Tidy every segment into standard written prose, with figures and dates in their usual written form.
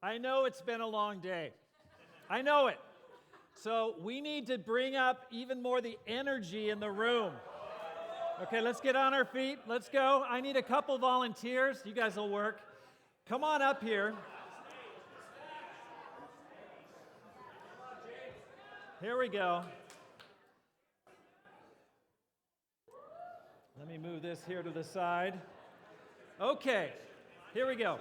I know it's been a long day. I know it. So we need to bring up even more the energy in the room. Okay, let's get on our feet. Let's go. I need a couple volunteers. You guys will work. Come on up here. Here we go. Let me move this here to the side. Okay, here we go.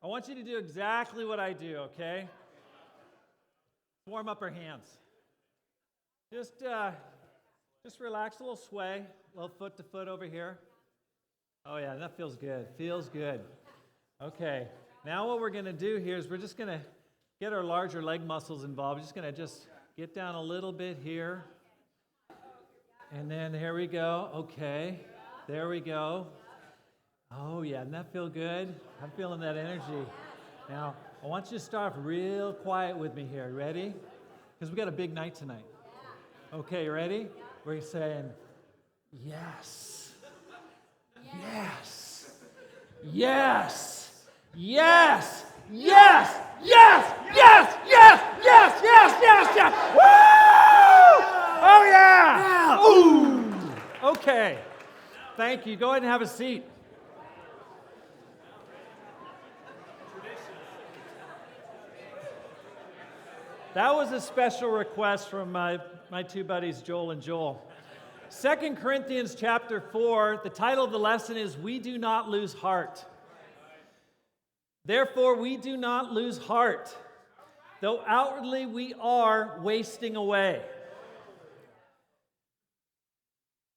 I want you to do exactly what I do, okay? Warm up our hands. Just relax, a little sway, a little foot to foot over here. Oh yeah, that feels good. Feels good. Okay, now what we're going to do here is we're just going to get our larger leg muscles involved. We're just going to get down a little bit here. And then here we go. Okay, there we go. Oh yeah, doesn't that feel good? I'm feeling that energy. Now, I want you to start off real quiet with me here. Ready? Because we got a big night tonight. Okay, you ready? We're saying, yes, yes, yes, yes, yes, yes, yes, yes, yes, yes, yes, yes. Woo! Oh yeah! Ooh! Okay. Thank you. Go ahead and have a seat. That was a special request from my two buddies, Joel and Joel. 2 Corinthians chapter 4, the title of the lesson is, We Do Not Lose Heart. Therefore, we do not lose heart, though outwardly we are wasting away.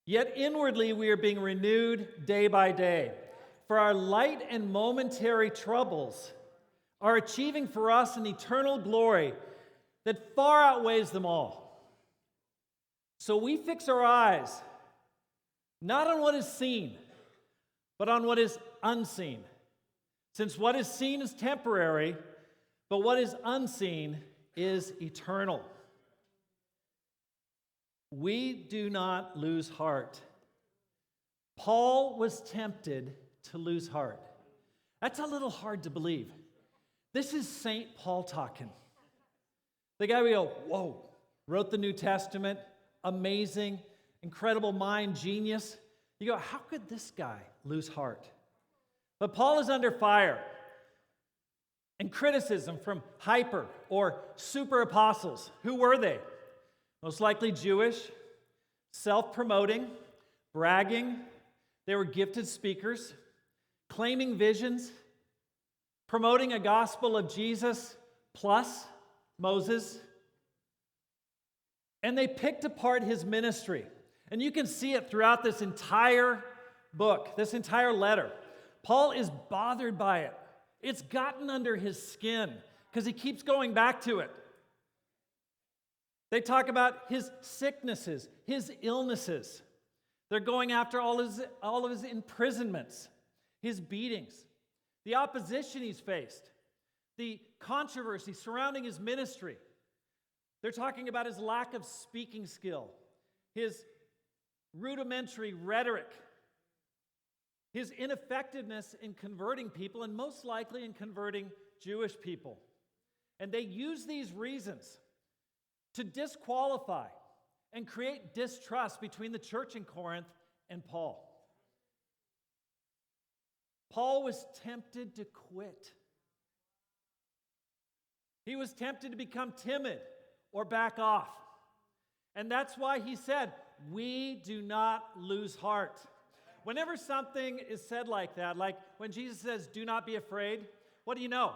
Yet inwardly we are being renewed day by day. For our light and momentary troubles are achieving for us an eternal glory that far outweighs them all. So we fix our eyes not on what is seen, but on what is unseen. Since what is seen is temporary, but what is unseen is eternal. We do not lose heart. Paul was tempted to lose heart. That's a little hard to believe. This is St. Paul talking. The guy we go, whoa, wrote the New Testament, amazing, incredible mind, genius. You go, how could this guy lose heart? But Paul is under fire and criticism from hyper or super apostles. Who were they? Most likely Jewish, self-promoting, bragging. They were gifted speakers, claiming visions, promoting a gospel of Jesus plus Moses. And they picked apart his ministry. And you can see it throughout this entire book, this entire letter. Paul is bothered by it. It's gotten under his skin because he keeps going back to it. They talk about his sicknesses, his illnesses. They're going after all of his imprisonments, his beatings, the opposition he's faced, the controversy surrounding his ministry. They're talking about his lack of speaking skill, his rudimentary rhetoric, his ineffectiveness in converting people, and most likely in converting Jewish people. And they use these reasons to disqualify and create distrust between the church in Corinth and Paul. Paul was tempted to quit. He was tempted to become timid or back off. And that's why he said, we do not lose heart. Whenever something is said like that, like when Jesus says, do not be afraid, what do you know?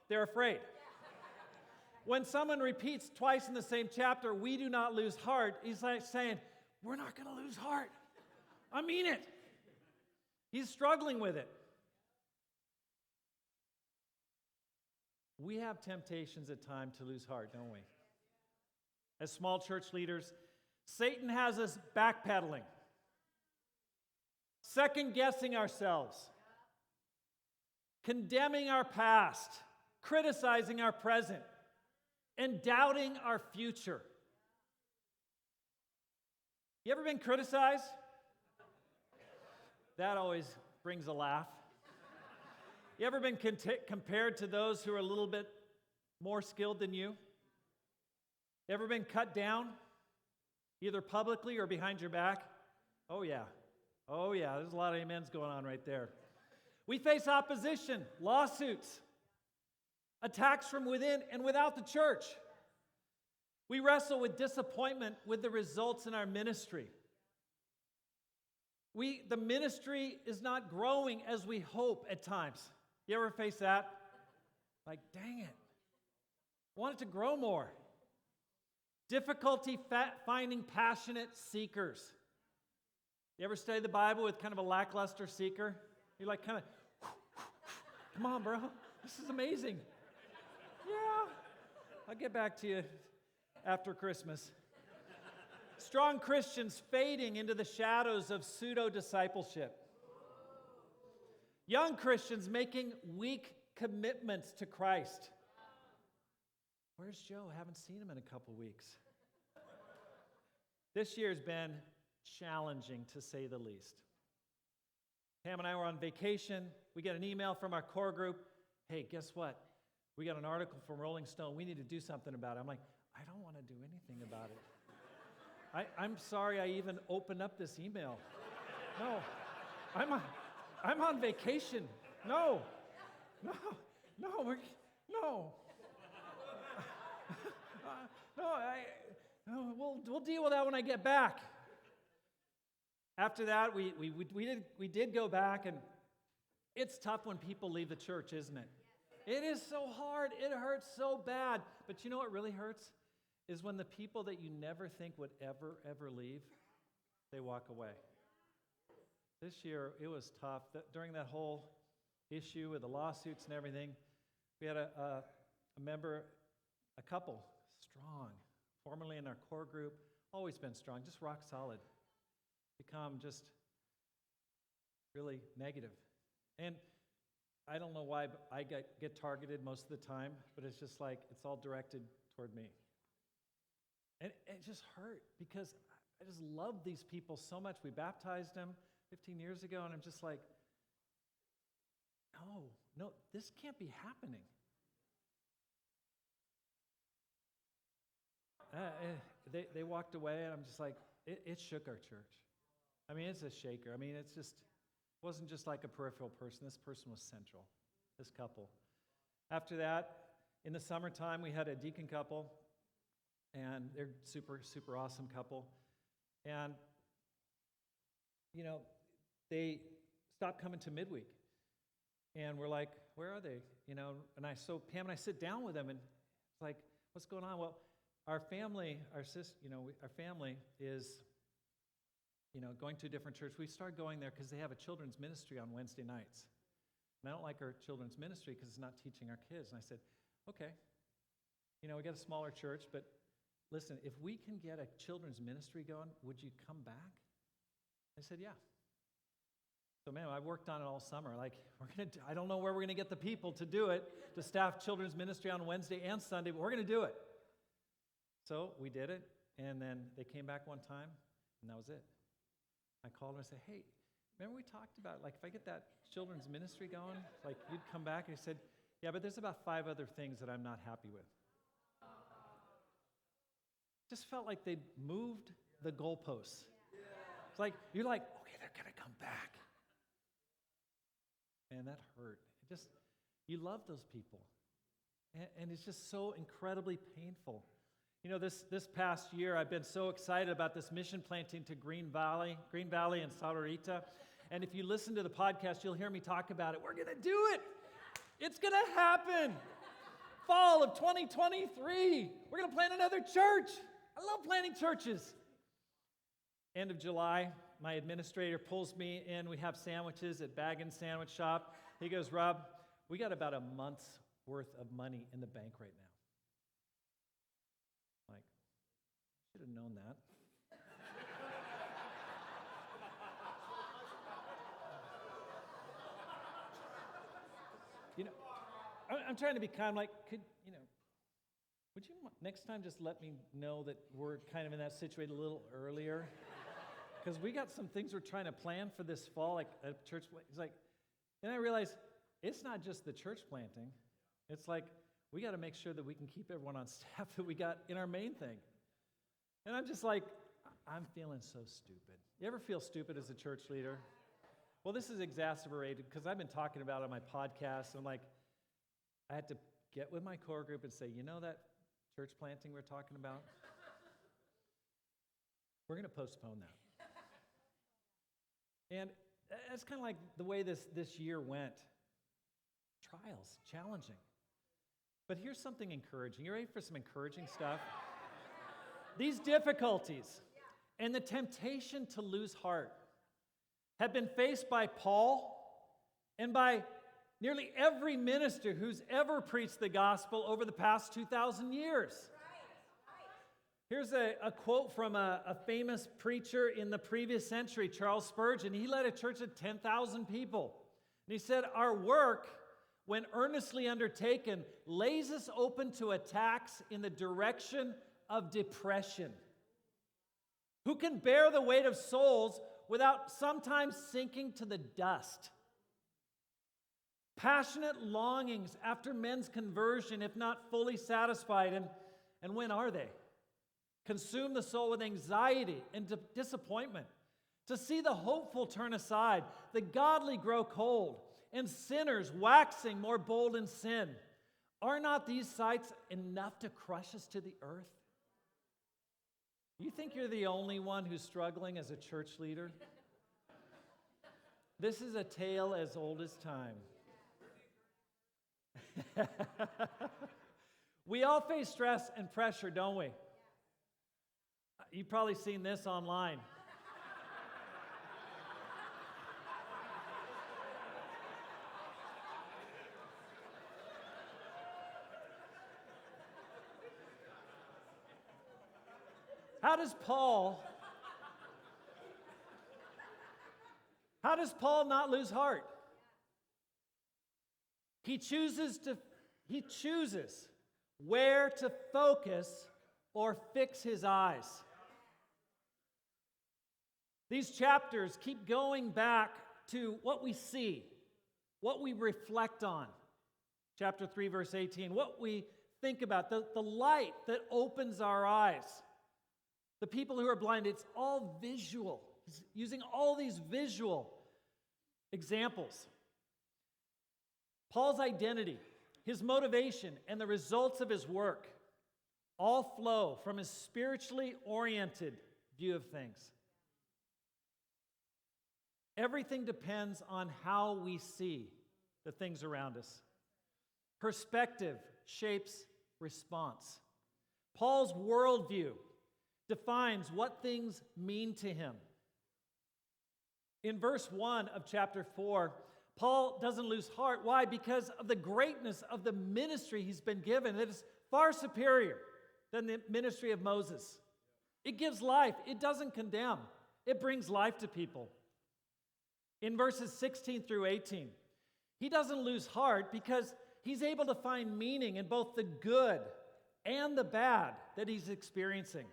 They're afraid. When someone repeats twice in the same chapter, we do not lose heart, he's like saying, we're not going to lose heart. I mean it. He's struggling with it. We have temptations at times to lose heart, don't we? As small church leaders, Satan has us backpedaling, second-guessing ourselves, condemning our past, criticizing our present, and doubting our future. You ever been criticized? That always brings a laugh. You ever been compared to those who are a little bit more skilled than you? You ever been cut down, either publicly or behind your back? Oh, yeah. Oh, yeah. There's a lot of amens going on right there. We face opposition, lawsuits, attacks from within and without the church. We wrestle with disappointment with the results in our ministry. The ministry is not growing as we hope at times. You ever face that? Like, dang it. I want it to grow more. Difficulty finding passionate seekers. You ever study the Bible with kind of a lackluster seeker? You're like kind of, come on, bro. This is amazing. Yeah. I'll get back to you after Christmas. Strong Christians fading into the shadows of pseudo-discipleship. Young Christians making weak commitments to Christ. Where's Joe? I haven't seen him in a couple weeks. This year's been challenging, to say the least. Pam and I were on vacation. We get an email from our core group. Hey, guess what? We got an article from Rolling Stone. We need to do something about it. I'm like, I don't want to do anything about it. I'm sorry I even opened up this email. No, I'm on vacation. No. No. We'll deal with that when I get back. After that, we did go back, and it's tough when people leave the church, isn't it? It is so hard. It hurts so bad. But you know what really hurts? Is when the people that you never think would ever leave, they walk away. This year, it was tough. During that whole issue with the lawsuits and everything, we had a member, a couple, strong, formerly in our core group, always been strong, just rock solid, become just really negative. And I don't know why, but I get targeted most of the time, but it's just like it's all directed toward me. And it just hurt because I just love these people so much. We baptized them 15 years ago, and I'm just like, no, this can't be happening. They walked away, and I'm just like, it shook our church. I mean, it's a shaker. I mean, it wasn't just like a peripheral person. This person was central, this couple. After that, in the summertime, we had a deacon couple, and they're super awesome couple. And, they stopped coming to midweek. And we're like, where are they? So Pam and I sit down with them, and it's like, what's going on? Well, our family is, going to a different church. We started going there because they have a children's ministry on Wednesday nights. And I don't like our children's ministry because it's not teaching our kids. And I said, okay, we got a smaller church, but listen, if we can get a children's ministry going, would you come back? I said, yeah. So, man, I've worked on it all summer. Like, I don't know where we're going to get the people to do it, to staff children's ministry on Wednesday and Sunday, but we're going to do it. So we did it, and then they came back one time, and that was it. I called them and said, hey, remember we talked about, like, if I get that children's ministry going, like, you'd come back? And he said, yeah, but there's about 5 other things that I'm not happy with. Just felt like they'd moved the goalposts. It's like, you're like, okay, they're going to come back. Man, that hurt. You love those people. And it's just so incredibly painful. This past year, I've been so excited about this mission planting to Green Valley and Sahuarita. And if you listen to the podcast, you'll hear me talk about it. We're going to do it. It's going to happen. Fall of 2023. We're going to plant another church. I love planting churches. End of July, my administrator pulls me in. We have sandwiches at Baggins Sandwich Shop. He goes, Rob, we got about a month's worth of money in the bank right now. I'm like, should have known that. I'm trying to be kind. Like, would you next time just let me know that we're kind of in that situation a little earlier? Because we got some things we're trying to plan for this fall, like a church. It's like, then I realized it's not just the church planting. It's like we got to make sure that we can keep everyone on staff that we got in our main thing. And I'm just like, I'm feeling so stupid. You ever feel stupid as a church leader? Well, this is exacerbated because I've been talking about it on my podcast. And like, I had to get with my core group and say, you know that church planting we're talking about? We're going to postpone that. And that's kind of like the way this year went. Trials, challenging. But here's something encouraging. You ready for some encouraging stuff? These difficulties and the temptation to lose heart have been faced by Paul and by nearly every minister who's ever preached the gospel over the past 2,000 years. Here's a quote from a famous preacher in the previous century, Charles Spurgeon. He led a church of 10,000 people. And he said, our work, when earnestly undertaken, lays us open to attacks in the direction of depression. Who can bear the weight of souls without sometimes sinking to the dust? Passionate longings after men's conversion, if not fully satisfied, and when are they? Consume the soul with anxiety and disappointment. To see the hopeful turn aside, the godly grow cold, and sinners waxing more bold in sin. Are not these sights enough to crush us to the earth? You think you're the only one who's struggling as a church leader? This is a tale as old as time. We all face stress and pressure, don't we? You've probably seen this online. How does Paul not lose heart? He chooses where to focus or fix his eyes. These chapters keep going back to what we see, what we reflect on. Chapter 3, verse 18, what we think about, the light that opens our eyes. The people who are blind, it's all visual. He's using all these visual examples. Paul's identity, his motivation, and the results of his work all flow from his spiritually oriented view of things. Everything depends on how we see the things around us. Perspective shapes response. Paul's worldview defines what things mean to him. In verse 1 of chapter 4, Paul doesn't lose heart. Why? Because of the greatness of the ministry he's been given. It is far superior than the ministry of Moses. It gives life. It doesn't condemn. It brings life to people. In verses 16 through 18, he doesn't lose heart because he's able to find meaning in both the good and the bad that he's experiencing.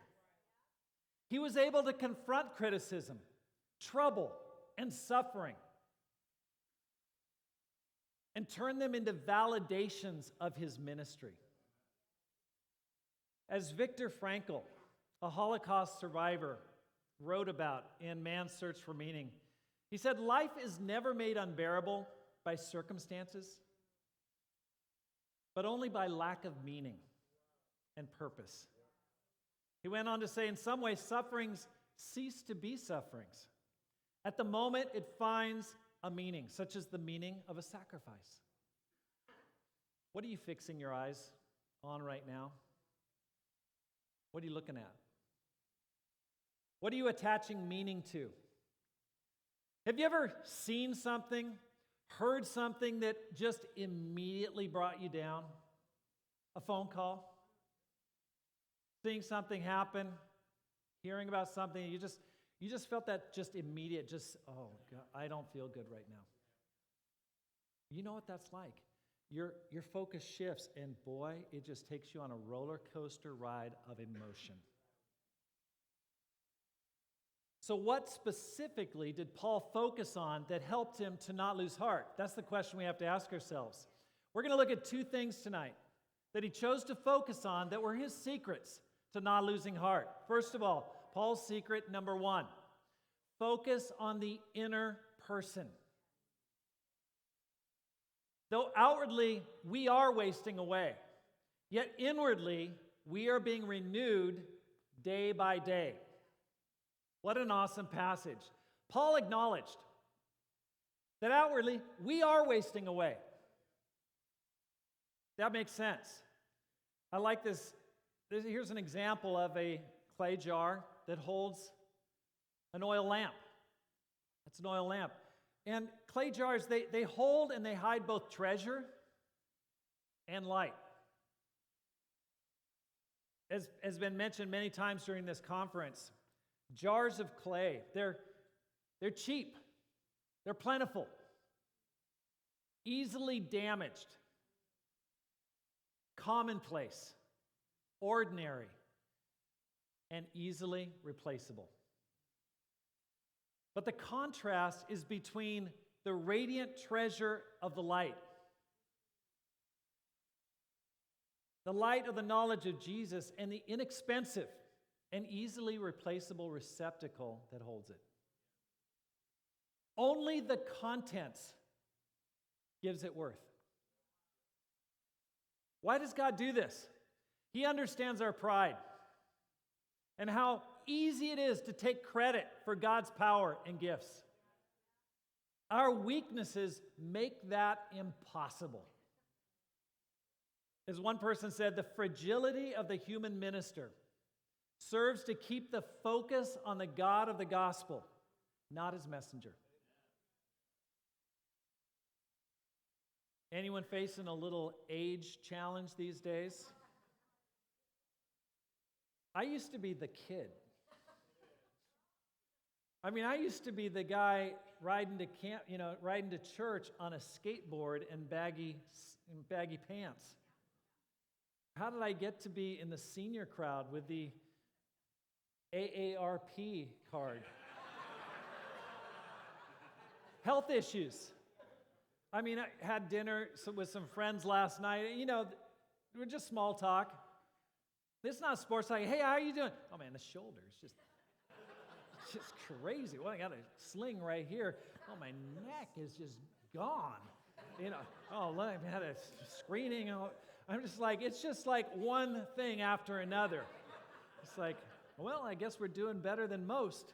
He was able to confront criticism, trouble, and suffering and turn them into validations of his ministry. As Viktor Frankl, a Holocaust survivor, wrote about in Man's Search for Meaning, he said, life is never made unbearable by circumstances, but only by lack of meaning and purpose. He went on to say, in some ways, sufferings cease to be sufferings. At the moment, it finds a meaning, such as the meaning of a sacrifice. What are you fixing your eyes on right now? What are you looking at? What are you attaching meaning to? Have you ever seen something, heard something that just immediately brought you down? A phone call? Seeing something happen? Hearing about something, you just felt that just immediate, oh God, I don't feel good right now. You know what that's like. Your focus shifts, and boy, it just takes you on a roller coaster ride of emotion. So, what specifically did Paul focus on that helped him to not lose heart? That's the question we have to ask ourselves. We're going to look at two things tonight that he chose to focus on that were his secrets to not losing heart. First of all, Paul's secret number one: focus on the inner person. Though outwardly we are wasting away, yet inwardly we are being renewed day by day. What an awesome passage. Paul acknowledged that outwardly we are wasting away. That makes sense. I like this. Here's an example of a clay jar that holds an oil lamp. That's an oil lamp. And clay jars, they hold and they hide both treasure and light. As has been mentioned many times during this conference, jars of clay, they're cheap, they're plentiful, easily damaged, commonplace, ordinary, and easily replaceable. But the contrast is between the radiant treasure of the light of the knowledge of Jesus, and the inexpensive and easily replaceable receptacle that holds it. Only the contents gives it worth. Why does God do this? He understands our pride and how easy it is to take credit for God's power and gifts. Our weaknesses make that impossible. As one person said, the fragility of the human minister serves to keep the focus on the God of the gospel, not his messenger. Anyone facing a little age challenge these days? I used to be the kid. I used to be the guy riding to church on a skateboard and baggy pants. How did I get to be in the senior crowd with the AARP card? Health issues. I had dinner with some friends last night. We're just small talk. This is not sports talk. Hey, how are you doing? Oh man, the shoulder is just crazy. Well, I got a sling right here. Oh, my neck is just gone. I had a screening. I'm just like, it's just like one thing after another. It's like, well, I guess we're doing better than most.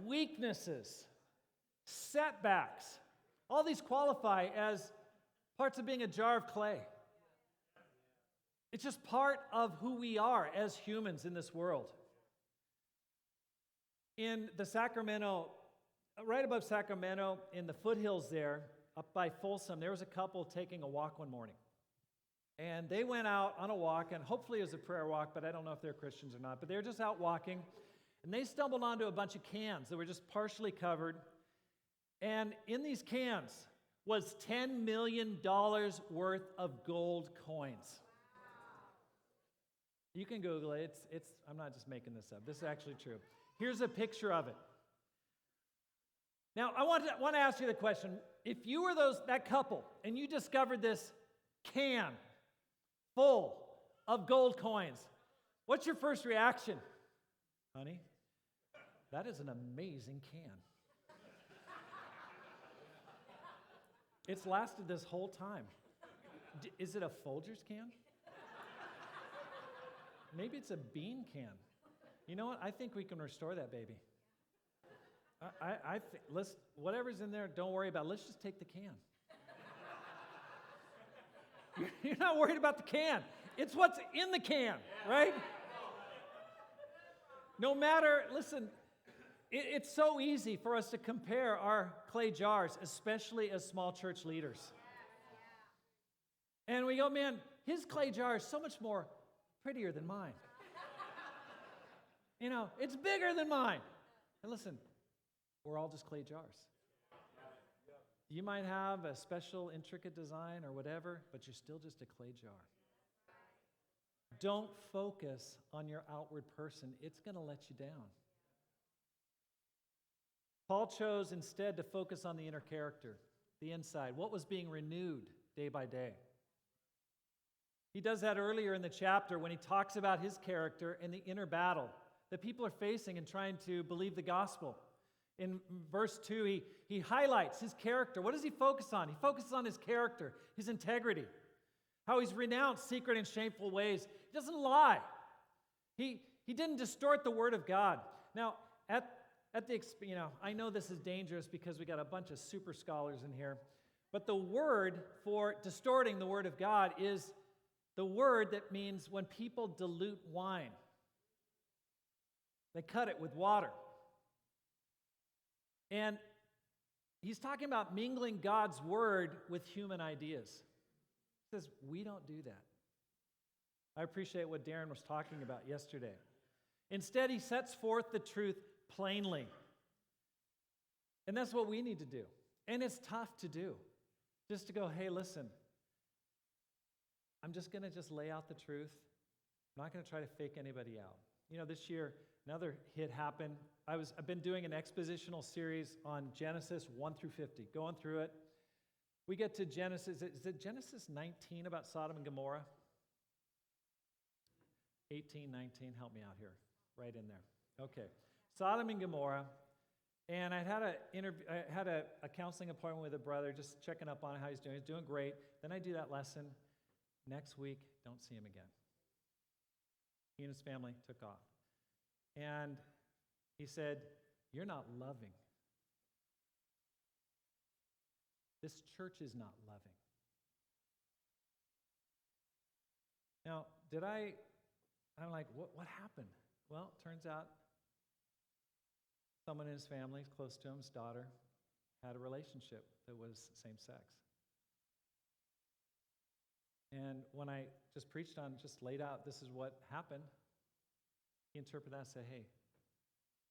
Weaknesses, setbacks, all these qualify as parts of being a jar of clay. It's just part of who we are as humans in this world. In the Sacramento, right above Sacramento, in the foothills there, up by Folsom, there was a couple taking a walk one morning. And they went out on a walk, and hopefully it was a prayer walk, but I don't know if they're Christians or not, but they were just out walking, and they stumbled onto a bunch of cans that were just partially covered. And in these cans was $10 million worth of gold coins. You can Google it. I'm not just making this up. This is actually true. Here's a picture of it. Now, I want to ask you the question. If you were that couple and you discovered this can full of gold coins, what's your first reaction? Honey, that is an amazing can. It's lasted this whole time. Is it a Folgers can? Maybe it's a bean can. You know what? I think we can restore that baby. I think whatever's in there, don't worry about it. Let's just take the can. You're not worried about the can. It's what's in the can, right? No matter, listen, it's so easy for us to compare our clay jars, especially as small church leaders. And we go, man, his clay jar is so much more prettier than mine. It's bigger than mine. And listen, we're all just clay jars. You might have a special, intricate design or whatever, but you're still just a clay jar. Don't focus on your outward person. It's going to let you down. Paul chose instead to focus on the inner character, the inside, what was being renewed day by day. He does that earlier in the chapter when he talks about his character and the inner battle that people are facing in trying to believe the gospel. In verse 2, he highlights his character. What does he focus on? He focuses on his character, his integrity, how he's renounced secret and shameful ways. He doesn't lie. He didn't distort the word of God. Now, I know this is dangerous because we got a bunch of super scholars in here, but the word for distorting the word of God is the word that means when people dilute wine. They cut it with water. And he's talking about mingling God's word with human ideas. He says, we don't do that. I appreciate what Darren was talking about yesterday. Instead, he sets forth the truth plainly. And that's what we need to do. And it's tough to do. Just to go, hey, listen, I'm just going to lay out the truth. I'm not going to try to fake anybody out. You know, this year, another hit happened. I've been doing an expositional series on Genesis 1 through 50, going through it. We get to Genesis, is it Genesis 19 about Sodom and Gomorrah? 18, 19, help me out here, right in there. Okay, Sodom and Gomorrah. And I had a counseling appointment with a brother, just checking up on how he's doing. He's doing great. Then I do that lesson. Next week, don't see him again. He and his family took off. And he said, you're not loving. This church is not loving. Now, I'm like, what happened? Well, it turns out someone in his family, close to him, his daughter, had a relationship that was same sex. And when I just preached on, just laid out, this is what happened, he interpreted that and said, hey,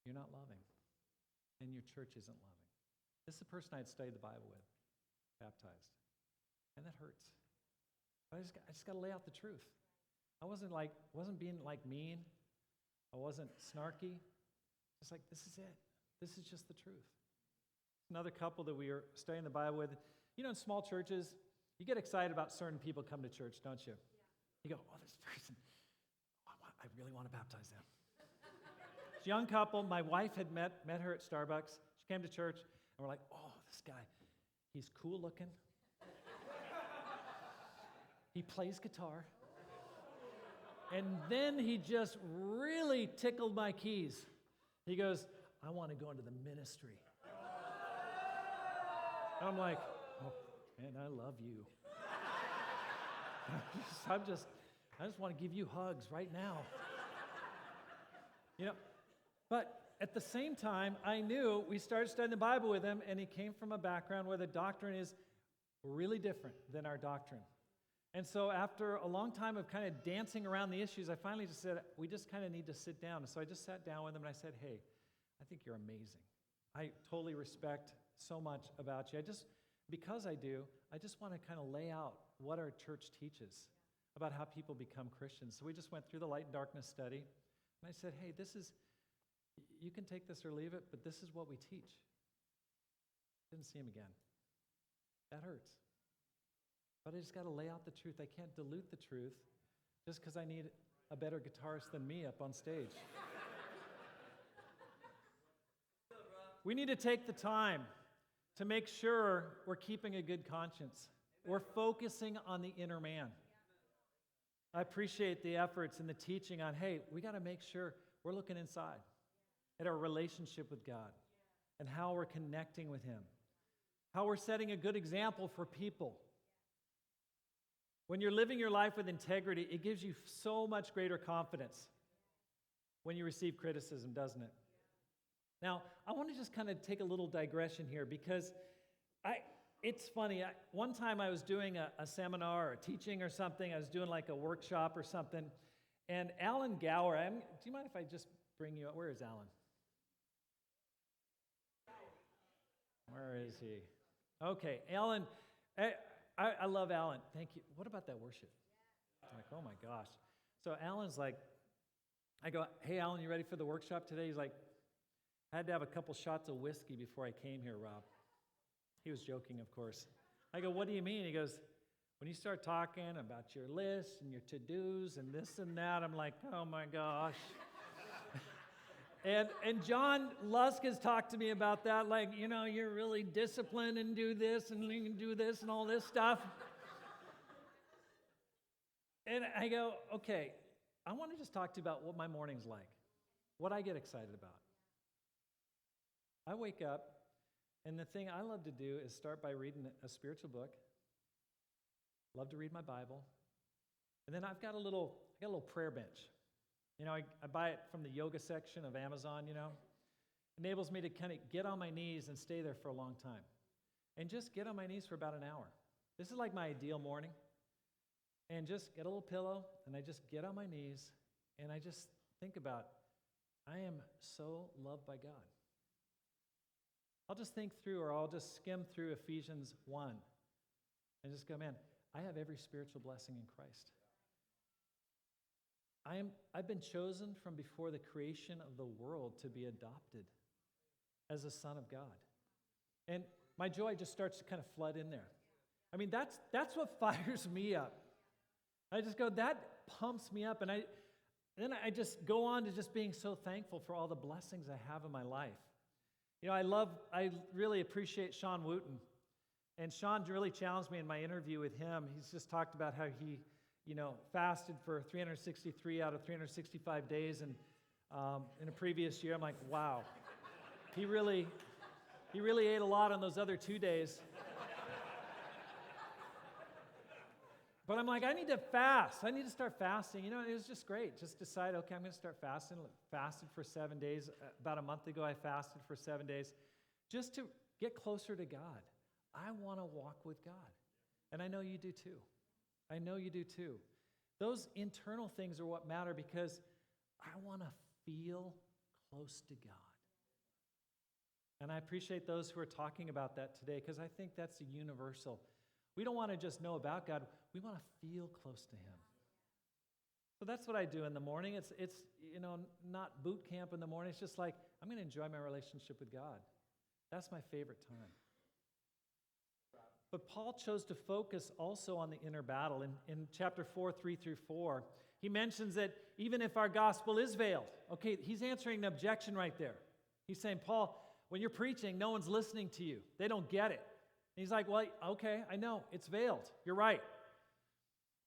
you're not loving, and your church isn't loving. This is the person I had studied the Bible with, baptized. And that hurts. But I just got to lay out the truth. I wasn't being mean. I wasn't snarky. Just like, this is it. This is just the truth. Another couple that we were studying the Bible with, you know, in small churches, you get excited about certain people come to church, don't you? Yeah. You go, oh, this person, I really want to baptize them. This young couple, my wife had met her at Starbucks. She came to church, and we're like, oh, this guy, he's cool looking. He plays guitar. And then he just really tickled my keys. He goes, I want to go into the ministry. And I'm like, oh, man, I love you. I just want to give you hugs right now. You know, but at the same time, I knew we started studying the Bible with him, and he came from a background where the doctrine is really different than our doctrine. And so after a long time of kind of dancing around the issues, I finally just said, we just kind of need to sit down. And so I just sat down with him and I said, hey, I think you're amazing. I totally respect so much about you. Because I do, I just want to kind of lay out what our church teaches about how people become Christians. So we just went through the light and darkness study. And I said, hey, you can take this or leave it, but this is what we teach. Didn't see him again. That hurts. But I just got to lay out the truth. I can't dilute the truth just because I need a better guitarist than me up on stage. We need to take the time to make sure we're keeping a good conscience. We're focusing on the inner man. I appreciate the efforts and the teaching on, hey, we got to make sure we're looking inside at our relationship with God and how we're connecting with Him, how we're setting a good example for people. When you're living your life with integrity, it gives you so much greater confidence when you receive criticism, doesn't it? Now, I want to just kind of take a little digression here because it's funny. One time I was doing a seminar or a teaching or something. I was doing like a workshop or something. And Alan Gower, do you mind if I just bring you up? Where is Alan? Where is he? Okay, Alan. I love Alan. Thank you. What about that worship? I'm like, oh my gosh. So Alan's like, I go, hey, Alan, you ready for the workshop today? He's like, I had to have a couple shots of whiskey before I came here, Rob. He was joking, of course. I go, what do you mean? He goes, when you start talking about your lists and your to-dos and this and that, I'm like, oh my gosh. And John Lusk has talked to me about that, like, you're really disciplined and do this and you can do this and all this stuff. And I go, okay, I want to just talk to you about what my morning's like, what I get excited about. I wake up, and the thing I love to do is start by reading a spiritual book. Love to read my Bible. And then I've got a little prayer bench. I buy it from the yoga section of Amazon, Enables me to kind of get on my knees and stay there for a long time. And just get on my knees for about an hour. This is like my ideal morning. And just get a little pillow, and I just get on my knees, and I just think about, I am so loved by God. I'll just think through, or I'll just skim through Ephesians 1 and just go, man, I have every spiritual blessing in Christ. I've been chosen from before the creation of the world to be adopted as a son of God. And my joy just starts to kind of flood in there. I mean, that's what fires me up. I just go, that pumps me up. And then I just go on to just being so thankful for all the blessings I have in my life. I really appreciate Sean Wooten. And Sean really challenged me in my interview with him. He's just talked about how he, fasted for 363 out of 365 days. And in a previous year, I'm like, wow. He really ate a lot on those other 2 days. But I'm like, I need to fast. I need to start fasting. It was just great. Just decide, okay, I'm going to start fasting. Fasted for 7 days. About a month ago, I fasted for 7 days just to get closer to God. I want to walk with God. And I know you do too. I know you do too. Those internal things are what matter because I want to feel close to God. And I appreciate those who are talking about that today because I think that's a universal. We don't want to just know about God. We want to feel close to Him. So that's what I do in the morning. It's not boot camp in the morning. It's just like, I'm going to enjoy my relationship with God. That's my favorite time. But Paul chose to focus also on the inner battle. In chapter 4, 3 through 4, he mentions that even if our gospel is veiled, okay, he's answering an objection right there. He's saying, Paul, when you're preaching, no one's listening to you. They don't get it. He's like, well, okay, I know, it's veiled. You're right.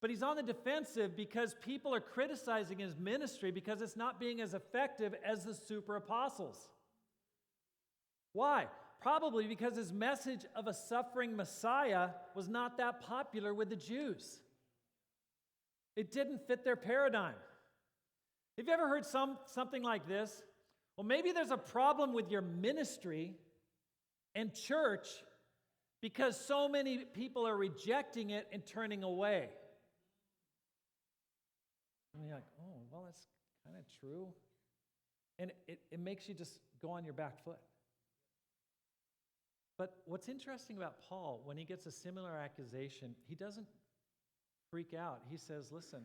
But he's on the defensive because people are criticizing his ministry because it's not being as effective as the super apostles. Why? Probably because his message of a suffering Messiah was not that popular with the Jews. It didn't fit their paradigm. Have you ever heard something like this? Well, maybe there's a problem with your ministry and church because so many people are rejecting it and turning away. And you're like, oh, well, that's kind of true. And it makes you just go on your back foot. But what's interesting about Paul, when he gets a similar accusation, he doesn't freak out. He says, listen,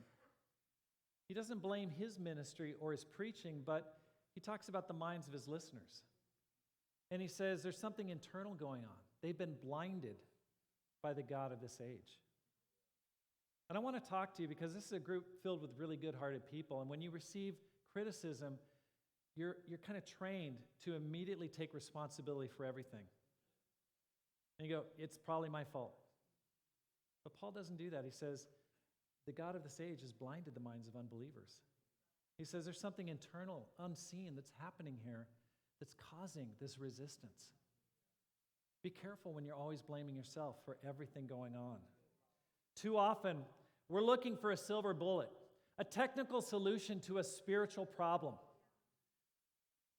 he doesn't blame his ministry or his preaching, but he talks about the minds of his listeners. And he says there's something internal going on. They've been blinded by the God of this age. And I want to talk to you because this is a group filled with really good-hearted people. And when you receive criticism, you're kind of trained to immediately take responsibility for everything. And you go, it's probably my fault. But Paul doesn't do that. He says, the God of this age has blinded the minds of unbelievers. He says there's something internal, unseen that's happening here that's causing this resistance. Be careful when you're always blaming yourself for everything going on. Too often, we're looking for a silver bullet, a technical solution to a spiritual problem.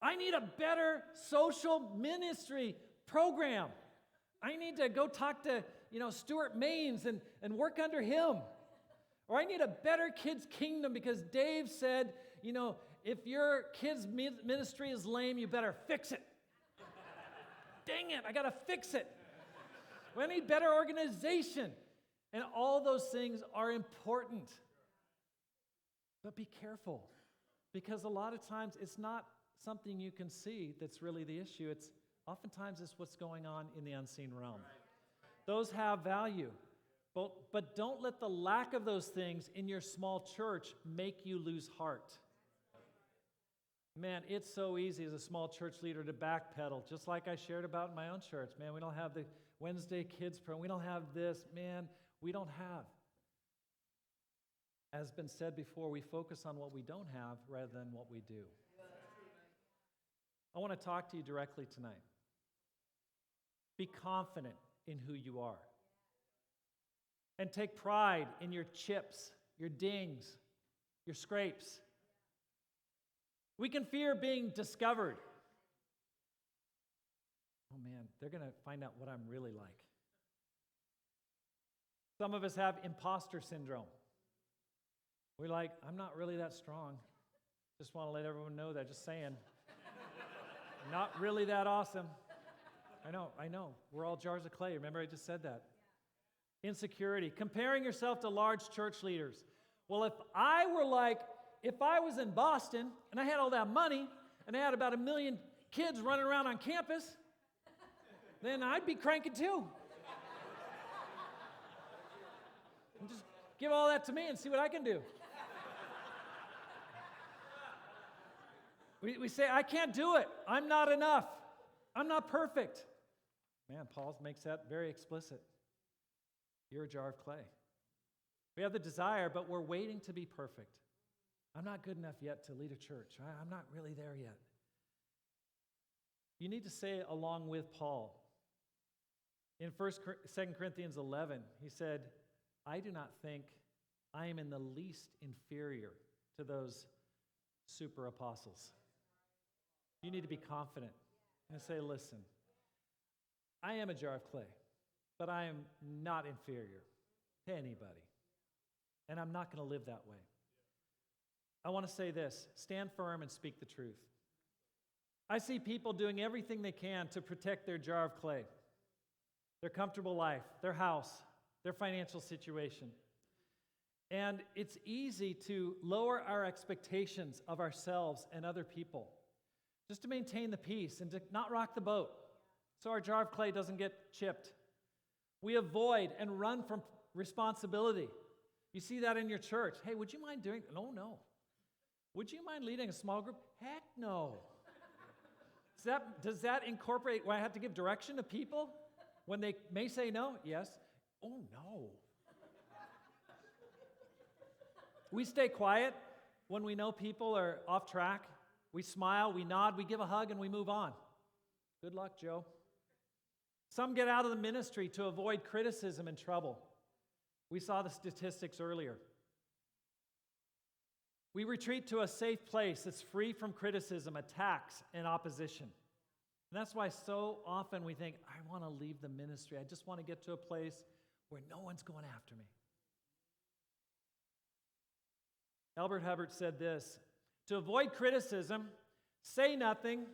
I need a better social ministry program. I need to go talk to, Stuart Maines and work under him. Or I need a better kids' kingdom because Dave said, if your kids' ministry is lame, you better fix it. Dang it, I got to fix it. I need better organization. And all those things are important. But be careful, because a lot of times it's not something you can see that's really the issue. It's oftentimes it's what's going on in the unseen realm. Those have value, but don't let the lack of those things in your small church make you lose heart. Man, it's so easy as a small church leader to backpedal, just like I shared about in my own church. Man, we don't have the Wednesday kids program. We don't have this. Man, we don't have. As has been said before, we focus on what we don't have rather than what we do. I want to talk to you directly tonight. Be confident in who you are. And take pride in your chips, your dings, your scrapes. We can fear being discovered. Oh man, they're going to find out what I'm really like. Some of us have imposter syndrome. We're like, I'm not really that strong. Just want to let everyone know that, just saying. I'm not really that awesome. I know. We're all jars of clay. Remember, I just said that. Insecurity. Comparing yourself to large church leaders. Well, if I was in Boston and I had all that money and I had about 1 million kids running around on campus, then I'd be cranking too. And just give all that to me and see what I can do. We say, I can't do it. I'm not enough. I'm not perfect. Man, Paul makes that very explicit. You're a jar of clay. We have the desire, but we're waiting to be perfect. I'm not good enough yet to lead a church. I'm not really there yet. You need to say along with Paul. In 2 Corinthians 11, he said, I do not think I am in the least inferior to those super apostles. You need to be confident and say, listen, I am a jar of clay, but I am not inferior to anybody. And I'm not going to live that way. I want to say this, stand firm and speak the truth. I see people doing everything they can to protect their jar of clay, their comfortable life, their house, their financial situation. And it's easy to lower our expectations of ourselves and other people just to maintain the peace and to not rock the boat so our jar of clay doesn't get chipped. We avoid and run from responsibility. You see that in your church. Hey, would you mind doing? No. Would you mind leading a small group? Heck no. Does that incorporate when I have to give direction to people when they may say no? Yes. Oh, no. We stay quiet when we know people are off track. We smile, we nod, we give a hug, and we move on. Good luck, Joe. Some get out of the ministry to avoid criticism and trouble. We saw the statistics earlier. We retreat to a safe place that's free from criticism, attacks, and opposition. And that's why so often we think, I want to leave the ministry. I just want to get to a place where no one's going after me. Albert Hubbard said this, to avoid criticism, say nothing,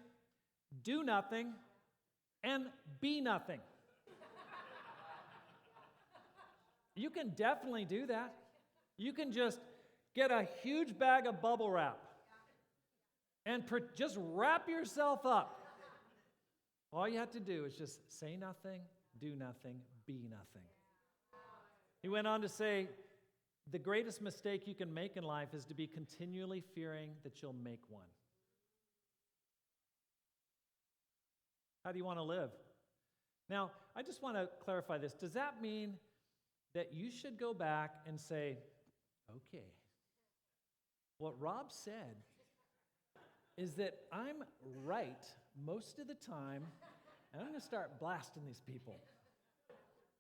do nothing, and be nothing. You can definitely do that. You can just get a huge bag of bubble wrap and just wrap yourself up. All you have to do is just say nothing, do nothing, be nothing. He went on to say, the greatest mistake you can make in life is to be continually fearing that you'll make one. How do you want to live? Now, I just want to clarify this. Does that mean that you should go back and say, okay, what Rob said is that I'm right most of the time, and I'm going to start blasting these people?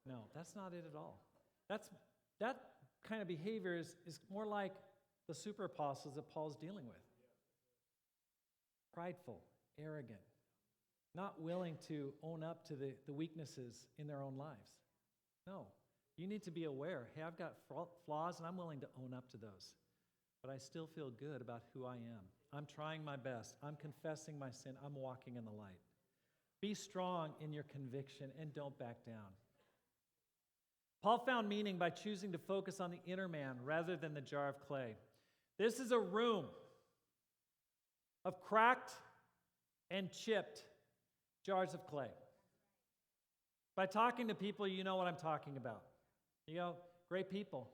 No, that's not it at all. That kind of behavior is more like the super apostles that Paul's dealing with. Prideful, arrogant, not willing to own up to the weaknesses in their own lives. No, you need to be aware, hey, I've got flaws and I'm willing to own up to those. But I still feel good about who I am. I'm trying my best. I'm confessing my sin. I'm walking in the light. Be strong in your conviction and don't back down. Paul found meaning by choosing to focus on the inner man rather than the jar of clay. This is a room of cracked and chipped jars of clay. By talking to people, you know what I'm talking about. You go, great people.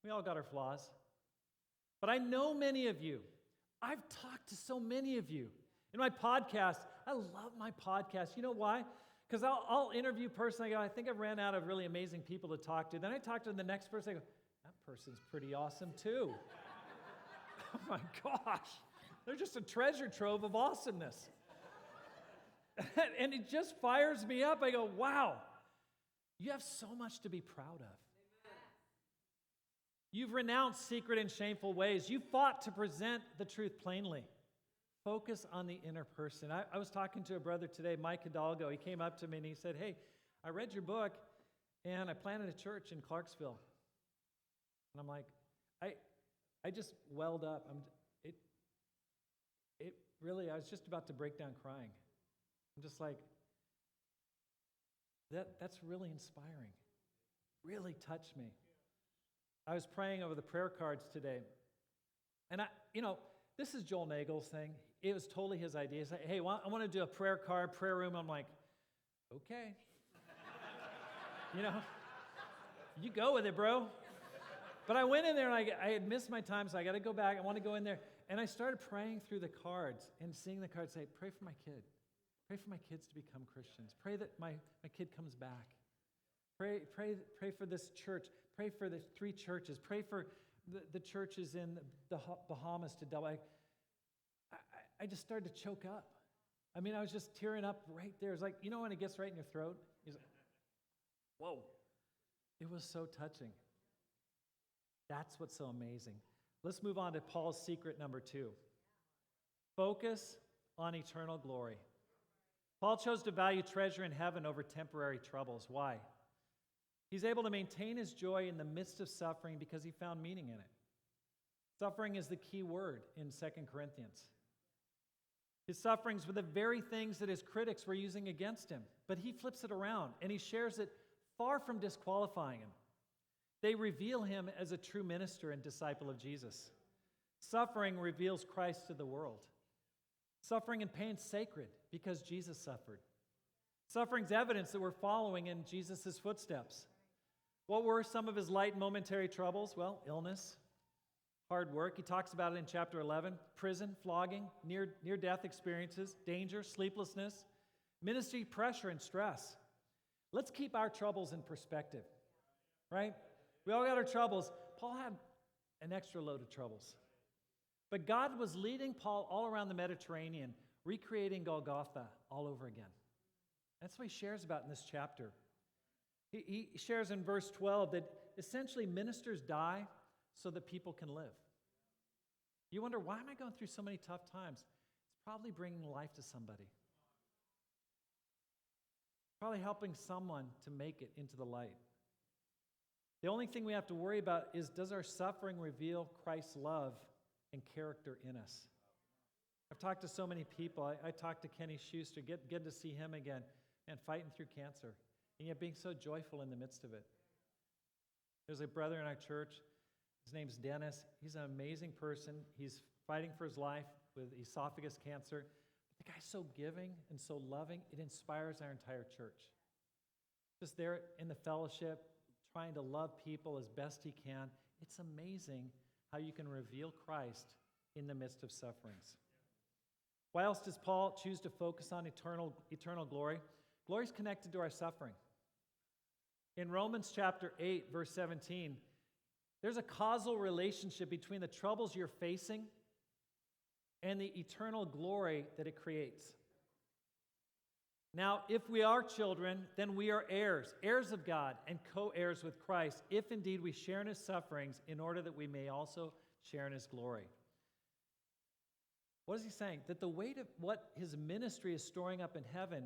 We all got our flaws. But I know many of you. I've talked to so many of you. In my podcast, I love my podcast. You know why? Because I'll interview a person. I go, I think I've ran out of really amazing people to talk to. Then I talk to the next person. I go, that person's pretty awesome too. Oh my gosh. They're just a treasure trove of awesomeness. And it just fires me up. I go, wow, you have so much to be proud of. You've renounced secret and shameful ways. You fought to present the truth plainly. Focus on the inner person. I was talking to a brother today, Mike Hidalgo. He came up to me and he said, hey, I read your book and I planted a church in Clarksville. And I'm like, I just welled up. I was just about to break down crying. I'm just like, that's really inspiring. Really touched me. I was praying over the prayer cards today. And this is Joel Nagel's thing. It was totally his idea. He's like, hey, I want to do a prayer card, prayer room. I'm like, okay. You go with it, bro. But I went in there and I had missed my time, so I got to go back. I want to go in there. And I started praying through the cards and seeing the cards say, pray for my kid. Pray for my kids to become Christians. Pray that my kid comes back. Pray for this church. Pray for the 3 churches. Pray for the churches in the Bahamas to double. I just started to choke up. I mean, I was just tearing up right there. It was like, when it gets right in your throat? You're like, whoa. It was so touching. That's what's so amazing. Let's move on to Paul's secret number 2. Focus on eternal glory. Paul chose to value treasure in heaven over temporary troubles. Why? He's able to maintain his joy in the midst of suffering because he found meaning in it. Suffering is the key word in 2 Corinthians. His sufferings were the very things that his critics were using against him, but he flips it around and he shares it far from disqualifying him. They reveal him as a true minister and disciple of Jesus. Suffering reveals Christ to the world. Suffering and pain is sacred because Jesus suffered. Suffering's evidence that we're following in Jesus' footsteps. What were some of his light momentary troubles? Well, illness, hard work. He talks about it in chapter 11. Prison, flogging, near-death experiences, danger, sleeplessness, ministry pressure, and stress. Let's keep our troubles in perspective, right? We all got our troubles. Paul had an extra load of troubles. But God was leading Paul all around the Mediterranean, recreating Golgotha all over again. That's what he shares about in this chapter. He shares in verse 12 that essentially ministers die so that people can live. You wonder, why am I going through so many tough times? It's probably bringing life to somebody. Probably helping someone to make it into the light. The only thing we have to worry about is, does our suffering reveal Christ's love and character in us? I've talked to so many people. I talked to Kenny Schuster, good to see him again, and fighting through cancer, and yet being so joyful in the midst of it. There's a brother in our church. His name's Dennis. He's an amazing person. He's fighting for his life with esophagus cancer. But the guy's so giving and so loving, it inspires our entire church. Just there in the fellowship, trying to love people as best he can. It's amazing how you can reveal Christ in the midst of sufferings. Why else does Paul choose to focus on eternal glory? Glory is connected to our suffering. In Romans chapter 8, verse 17, there's a causal relationship between the troubles you're facing and the eternal glory that it creates. Now, if we are children, then we are heirs, heirs of God, and co-heirs with Christ, if indeed we share in his sufferings, in order that we may also share in his glory. What is he saying? That the weight of what his ministry is storing up in heaven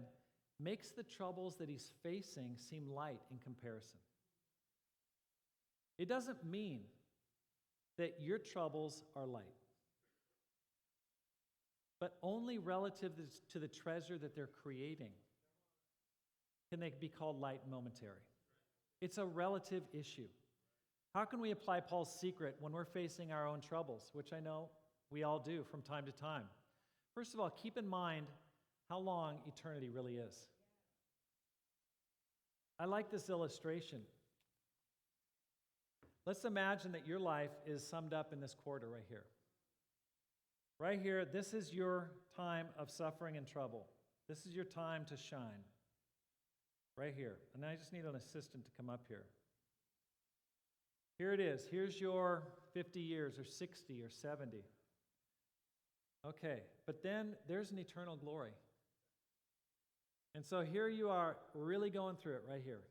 makes the troubles that he's facing seem light in comparison. It doesn't mean that your troubles are light, but only relative to the treasure that they're creating can they be called light and momentary. It's a relative issue. How can we apply Paul's secret when we're facing our own troubles, which I know we all do from time to time? First of all, keep in mind how long eternity really is. I like this illustration. Let's imagine that your life is summed up in this quarter right here. Right here, this is your time of suffering and trouble. This is your time to shine. Right here. And I just need an assistant to come up here. Here it is. Here's your 50 years or 60 or 70. Okay, but then there's an eternal glory. And so here you are really going through it right here.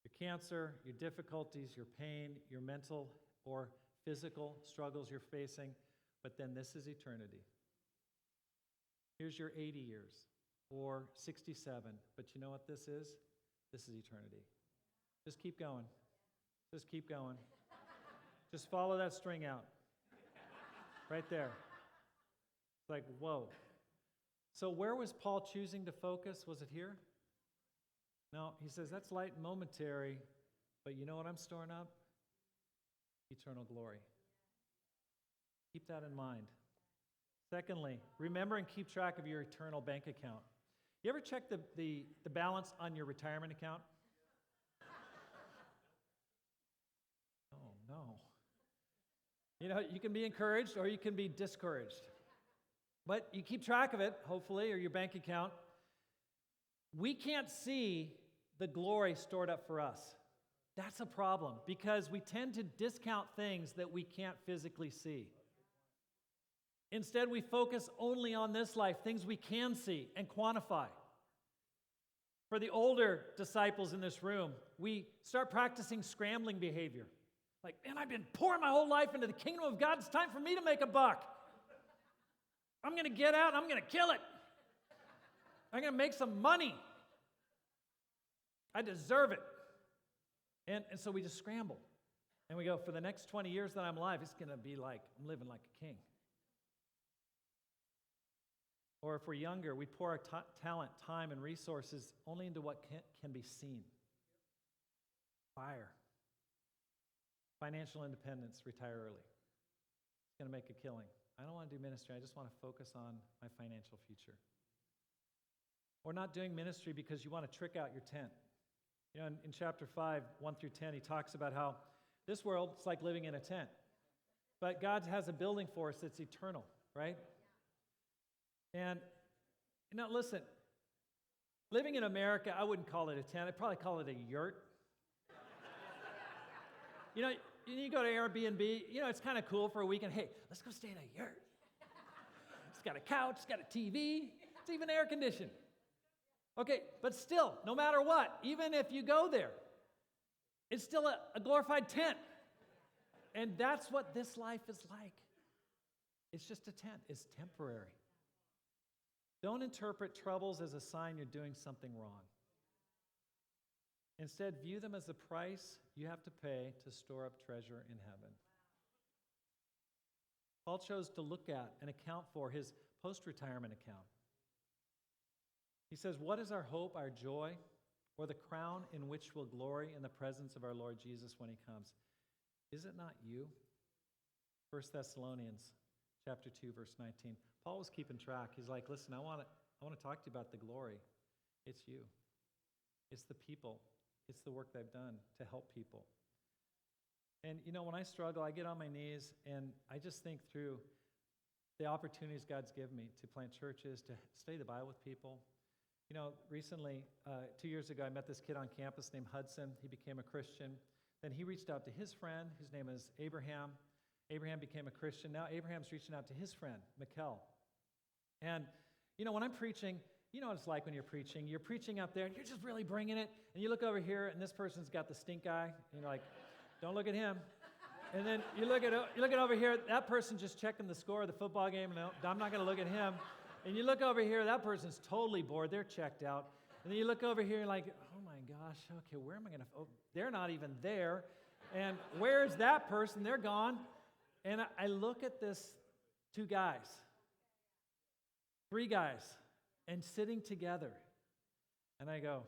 Your cancer, your difficulties, your pain, your mental or physical struggles you're facing, but then this is eternity. Here's your 80 years or 67, but you know what this is? This is eternity. Just keep going. Just keep going. Just follow that string out. Right there. It's like, whoa. So where was Paul choosing to focus? Was it here? No, he says that's light and momentary, but you know what I'm storing up? Eternal glory. Keep that in mind. Secondly, remember and keep track of your eternal bank account. You ever check the balance on your retirement account? Oh, no. You know, you can be encouraged or you can be discouraged. But you keep track of it, hopefully, or your bank account. We can't see the glory stored up for us. That's a problem because we tend to discount things that we can't physically see. Instead, we focus only on this life, things we can see and quantify. For the older disciples in this room, we start practicing scrambling behavior. Like, man, I've been pouring my whole life into the kingdom of God. It's time for me to make a buck. I'm going to get out and I'm going to kill it. I'm going to make some money. I deserve it. And so we just scramble. And we go, for the next 20 years that I'm alive, it's going to be like I'm living like a king. Or if we're younger, we pour our talent, time, and resources only into what can be seen. Fire. Financial independence, retire early. It's going to make a killing. I don't want to do ministry. I just want to focus on my financial future. Or not doing ministry because you want to trick out your tent. You know, in chapter 5, 1 through 10, he talks about how this world is like living in a tent. But God has a building for us that's eternal, right? And, you know, listen, living in America, I wouldn't call it a tent. I'd probably call it a yurt. You know, you go to Airbnb, you know, it's kind of cool for a weekend. Hey, let's go stay in a yurt. It's got a couch, it's got a TV, it's even air conditioned. Okay, but still, no matter what, even if you go there, it's still a glorified tent. And that's what this life is like. It's just a tent. It's temporary. Don't interpret troubles as a sign you're doing something wrong. Instead, view them as the price you have to pay to store up treasure in heaven. Paul chose to look at and account for his post-retirement account. He says, what is our hope, our joy, or the crown in which we'll glory in the presence of our Lord Jesus when he comes? Is it not you? 1 Thessalonians chapter 2, verse 19. Paul was keeping track. He's like, listen, I want to talk to you about the glory. It's you. It's the people. It's the work they've done to help people. And, you know, when I struggle, I get on my knees and I just think through the opportunities God's given me to plant churches, to study the Bible with people. You know, recently, 2 years ago, I met this kid on campus named Hudson. He became a Christian. Then he reached out to his friend, whose name is Abraham. Abraham became a Christian. Now Abraham's reaching out to his friend, Mikkel. And, you know, when I'm preaching, you know what it's like when you're preaching up there, and you're just really bringing it, and you look over here, and this person's got the stink eye, and you're like, don't look at him. And then you look at over here, that person's just checking the score of the football game, no, I'm not going to look at him. And you look over here, that person's totally bored, they're checked out. And then you look over here, and like, oh my gosh, okay, where am I going to, they're not even there. And where's that person? They're gone. And I look at this 2 guys, 3 guys, and sitting together. And I go,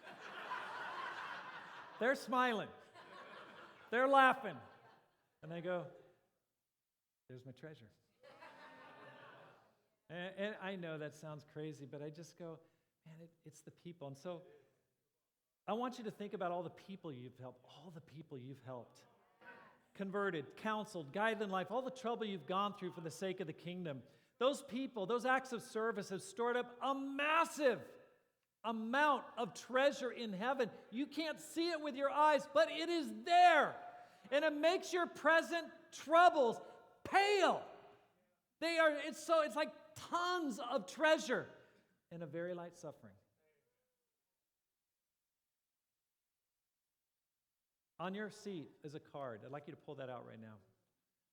yeah. They're smiling. They're laughing. And I go, there's my treasure. I know that sounds crazy, but I just go, man, it's the people. And so I want you to think about all the people you've helped, converted, counseled, guided in life, all the trouble you've gone through for the sake of the kingdom. Those people, those acts of service have stored up a massive amount of treasure in heaven. You can't see it with your eyes, but it is there. And it makes your present troubles pale. It's like tons of treasure and a very light suffering. On your seat is a card. I'd like you to pull that out right now.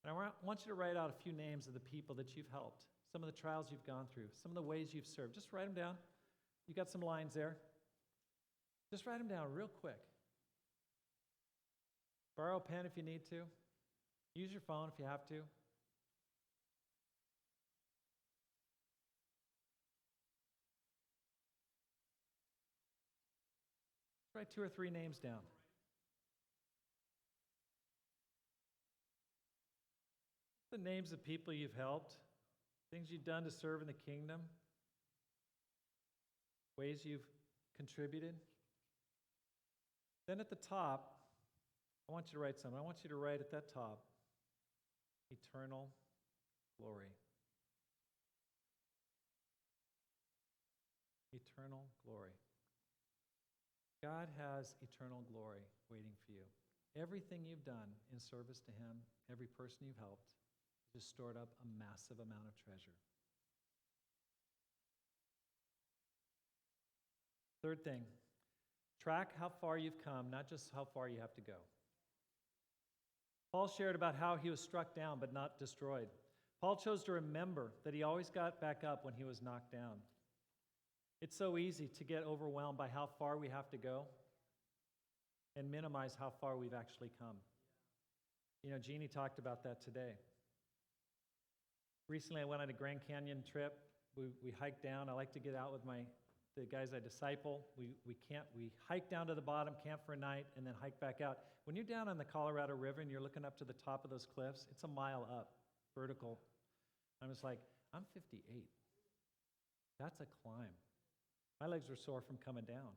And I want you to write out a few names of the people that you've helped, some of the trials you've gone through, some of the ways you've served. Just write them down. You got some lines there. Just write them down real quick. Borrow a pen if you need to. Use your phone if you have to. Write 2 or 3 names down. The names of people you've helped, things you've done to serve in the kingdom, ways you've contributed. Then at the top, I want you to write something. I want you to write at that top, eternal glory. Eternal glory. God has eternal glory waiting for you. Everything you've done in service to Him, every person you've helped, just stored up a massive amount of treasure. Third thing, track how far you've come, not just how far you have to go. Paul shared about how he was struck down but not destroyed. Paul chose to remember that he always got back up when he was knocked down. It's so easy to get overwhelmed by how far we have to go and minimize how far we've actually come. You know, Jeannie talked about that today. Recently, I went on a Grand Canyon trip. We hiked down. I like to get out with the guys I disciple. We hike down to the bottom, camp for a night, and then hike back out. When you're down on the Colorado River and you're looking up to the top of those cliffs, it's a mile up, vertical. I'm just like, I'm 58. That's a climb. My legs were sore from coming down.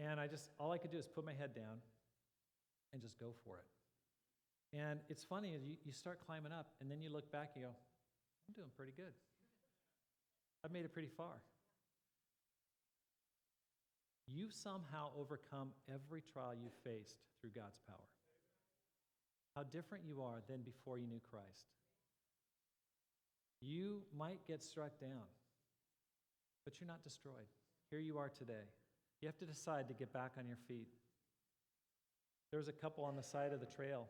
And all I could do is put my head down and just go for it. And it's funny, you start climbing up, and then you look back and you go, I'm doing pretty good. I've made it pretty far. You've somehow overcome every trial you've faced through God's power. How different you are than before you knew Christ. You might get struck down, but you're not destroyed. Here you are today. You have to decide to get back on your feet. There was a couple on the side of the trail.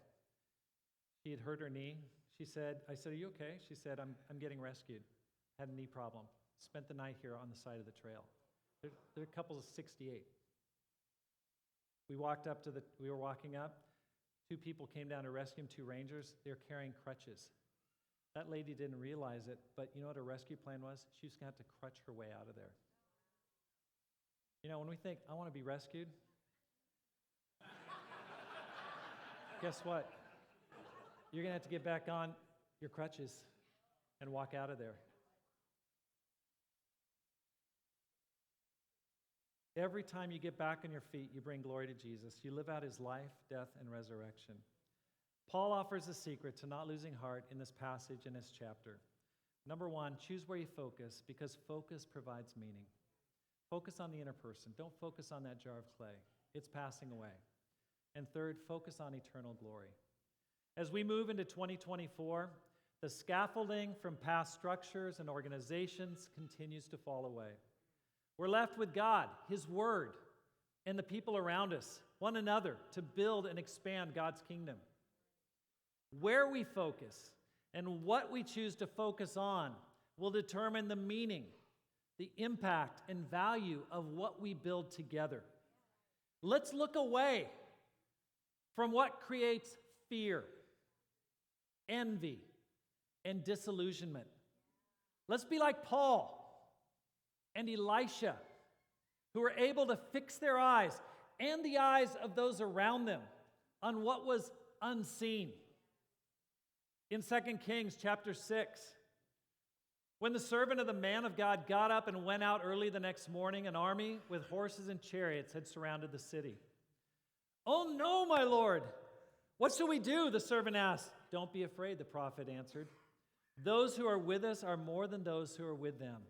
She had hurt her knee. I said, are you okay? She said, I'm getting rescued. Had a knee problem. Spent the night here on the side of the trail. They're a couple of 68. We were walking up. 2 people came down to rescue them, 2 rangers. They were carrying crutches. That lady didn't realize it, but you know what her rescue plan was? She was going to have to crutch her way out of there. You know, when we think, I want to be rescued, guess what? You're going to have to get back on your crutches and walk out of there. Every time you get back on your feet, you bring glory to Jesus. You live out His life, death, and resurrection. Paul offers a secret to not losing heart in this passage, in this chapter. Number 1, choose where you focus, because focus provides meaning. Focus on the inner person. Don't focus on that jar of clay. It's passing away. And third, focus on eternal glory. As we move into 2024, the scaffolding from past structures and organizations continues to fall away. We're left with God, His Word, and the people around us, one another, to build and expand God's kingdom. Where we focus and what we choose to focus on will determine the meaning, the impact, and value of what we build together. Let's look away from what creates fear, envy, and disillusionment. Let's be like Paul and Elisha, who were able to fix their eyes and the eyes of those around them on what was unseen. In 2 Kings chapter 6, When the servant of the man of God got up and went out early the next morning, an army with horses and chariots had surrounded the city. "Oh no, my lord! What shall we do?" the servant asked. "Don't be afraid," the prophet answered. "Those who are with us are more than those who are with them."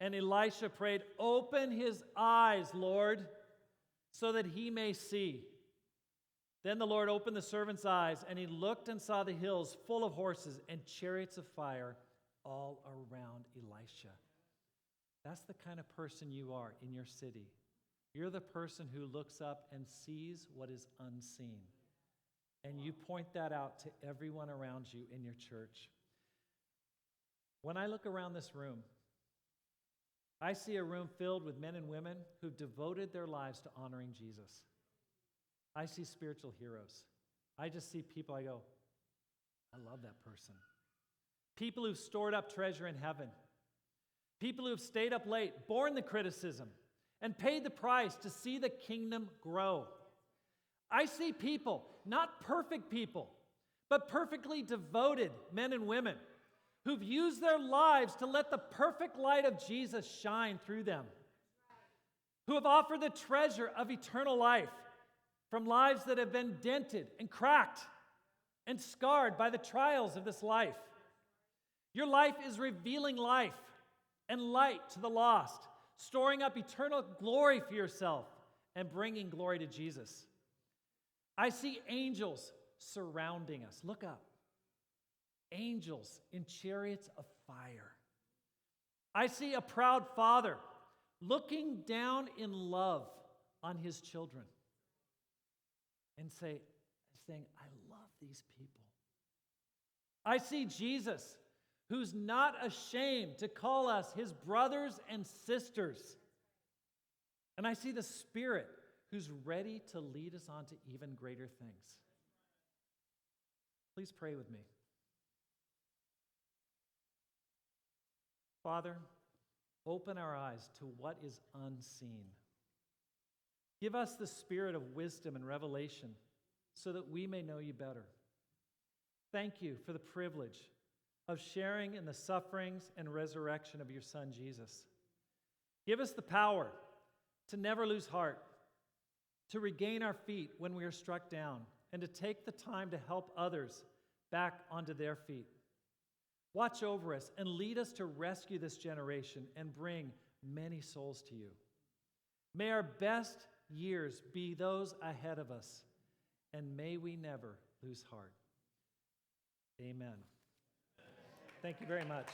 And Elisha prayed, "Open his eyes, Lord, so that he may see." Then the Lord opened the servant's eyes, and he looked and saw the hills full of horses and chariots of fire all around Elisha. That's the kind of person you are in your city. You're the person who looks up and sees what is unseen. And you point that out to everyone around you in your church. When I look around this room, I see a room filled with men and women who've devoted their lives to honoring Jesus. I see spiritual heroes. I just see people, I go, I love that person. People who've stored up treasure in heaven. People who've stayed up late, borne the criticism, and paid the price to see the kingdom grow. I see people, not perfect people, but perfectly devoted men and women who've used their lives to let the perfect light of Jesus shine through them, who have offered the treasure of eternal life from lives that have been dented and cracked and scarred by the trials of this life. Your life is revealing life and light to the lost, storing up eternal glory for yourself and bringing glory to Jesus. I see angels surrounding us. Look up. Angels in chariots of fire. I see a proud father looking down in love on his children and saying, I love these people. I see Jesus, who's not ashamed to call us his brothers and sisters. And I see the Spirit, who's ready to lead us on to even greater things. Please pray with me. Father, open our eyes to what is unseen. Give us the spirit of wisdom and revelation so that we may know you better. Thank you for the privilege of sharing in the sufferings and resurrection of your Son, Jesus. Give us the power to never lose heart, to regain our feet when we are struck down, and to take the time to help others back onto their feet. Watch over us and lead us to rescue this generation and bring many souls to you. May our best years be those ahead of us, and may we never lose heart. Amen. Thank you very much.